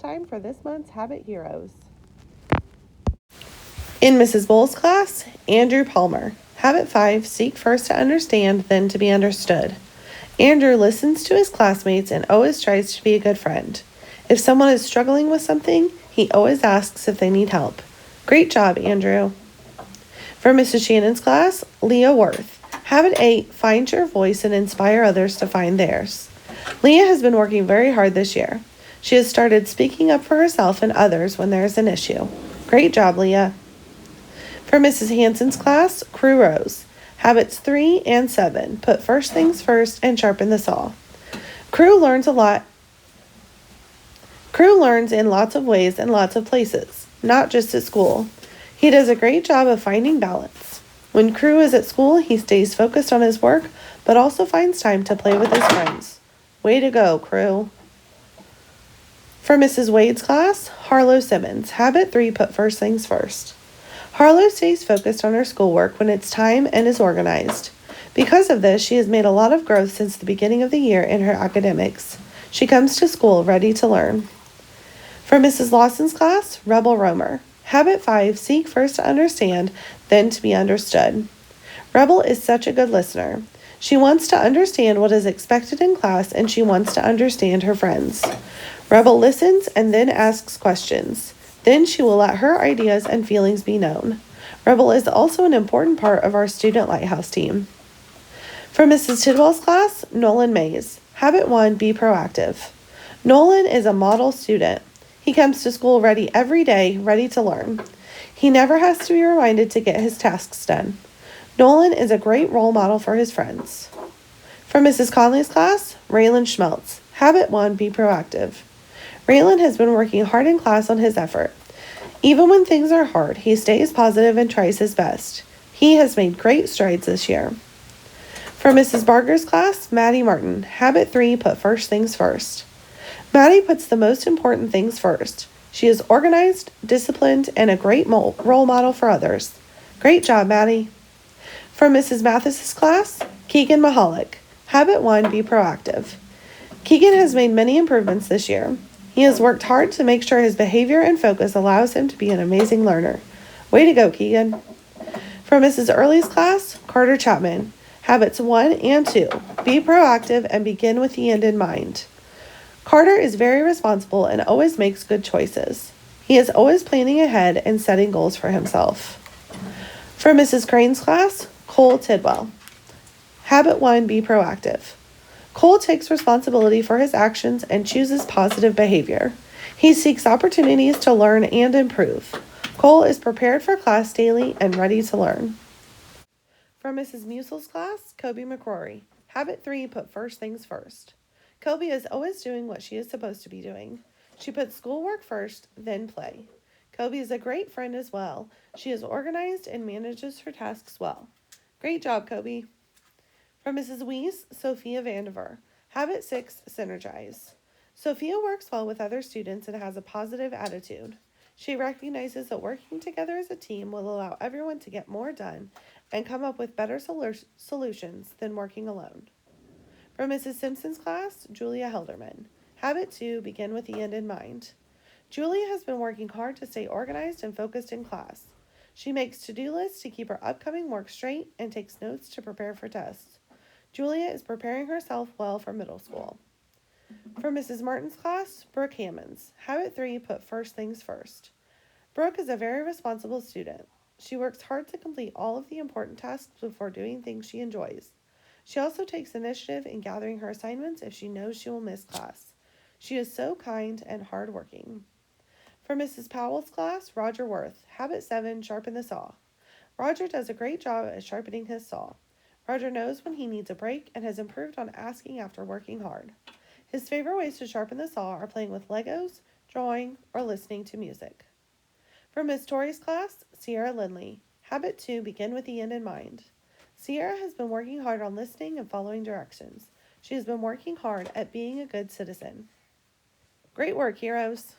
time for this month's Habit Heroes. In Mrs. Bowles' class, Andrew Palmer. Habit 5, seek first to understand, then to be understood. Andrew listens to his classmates and always tries to be a good friend. If someone is struggling with something, he always asks if they need help. Great job, Andrew. For Mrs. Shannon's class, Leah Worth. Habit 8, find your voice and inspire others to find theirs. Leah has been working very hard this year. She has started speaking up for herself and others when there is an issue. Great job, Leah. For Mrs. Hanson's class, Crew Rose. Habits 3 and 7, put first things first and sharpen the saw. Crew learns in lots of ways and lots of places, not just at school. He does a great job of finding balance. When Crew is at school, he stays focused on his work, but also finds time to play with his friends. Way to go, Crew. For Mrs. Wade's class, Harlow Simmons. Habit 3, put first things first. Harlow stays focused on her schoolwork when it's time and is organized. Because of this, she has made a lot of growth since the beginning of the year in her academics. She comes to school ready to learn. For Mrs. Lawson's class, Rebel Romer. Habit 5, seek first to understand, then to be understood. Rebel is such a good listener. She wants to understand what is expected in class, and she wants to understand her friends. Rebel listens and then asks questions. Then she will let her ideas and feelings be known. Rebel is also an important part of our Student Lighthouse team. For Mrs. Tidwell's class, Nolan Mays. Habit 1, be proactive. Nolan is a model student. He comes to school ready every day, ready to learn. He never has to be reminded to get his tasks done. Nolan is a great role model for his friends. For Mrs. Conley's class, Raylan Schmeltz. Habit 1, be proactive. Raylan has been working hard in class on his effort. Even when things are hard, he stays positive and tries his best. He has made great strides this year. For Mrs. Barger's class, Maddie Martin. Habit 3, put first things first. Maddie puts the most important things first. She is organized, disciplined, and a great role model for others. Great job, Maddie. For Mrs. Mathis's class, Keegan Mahalik. Habit 1, be proactive. Keegan has made many improvements this year. He has worked hard to make sure his behavior and focus allows him to be an amazing learner. Way to go, Keegan. For Mrs. Early's class, Carter Chapman. Habits 1 and 2. Be proactive and begin with the end in mind. Carter is very responsible and always makes good choices. He is always planning ahead and setting goals for himself. For Mrs. Crane's class, Cole Tidwell. Habit 1, be proactive. Cole takes responsibility for his actions and chooses positive behavior. He seeks opportunities to learn and improve. Cole is prepared for class daily and ready to learn. For Mrs. Musel's class, Kobe McCrory. Habit 3, put first things first. Kobe is always doing what she is supposed to be doing. She puts schoolwork first, then play. Kobe is a great friend as well. She is organized and manages her tasks well. Great job, Kobe. For Mrs. Weiss, Sophia Vandiver. Habit 6, synergize. Sophia works well with other students and has a positive attitude. She recognizes that working together as a team will allow everyone to get more done and come up with better solutions than working alone. For Mrs. Simpson's class, Julia Helderman. Habit 2, begin with the end in mind. Julia has been working hard to stay organized and focused in class. She makes to-do lists to keep her upcoming work straight and takes notes to prepare for tests. Julia is preparing herself well for middle school. For Mrs. Martin's class, Brooke Hammonds. Habit 3, put first things first. Brooke is a very responsible student. She works hard to complete all of the important tasks before doing things she enjoys. She also takes initiative in gathering her assignments if she knows she will miss class. She is so kind and hardworking. For Mrs. Powell's class, Roger Worth. Habit 7, sharpen the saw. Roger does a great job at sharpening his saw. Roger knows when he needs a break and has improved on asking after working hard. His favorite ways to sharpen the saw are playing with Legos, drawing, or listening to music. For Miss Tori's class, Sierra Lindley. Habit 2, begin with the end in mind. Sierra has been working hard on listening and following directions. She has been working hard at being a good citizen. Great work, heroes!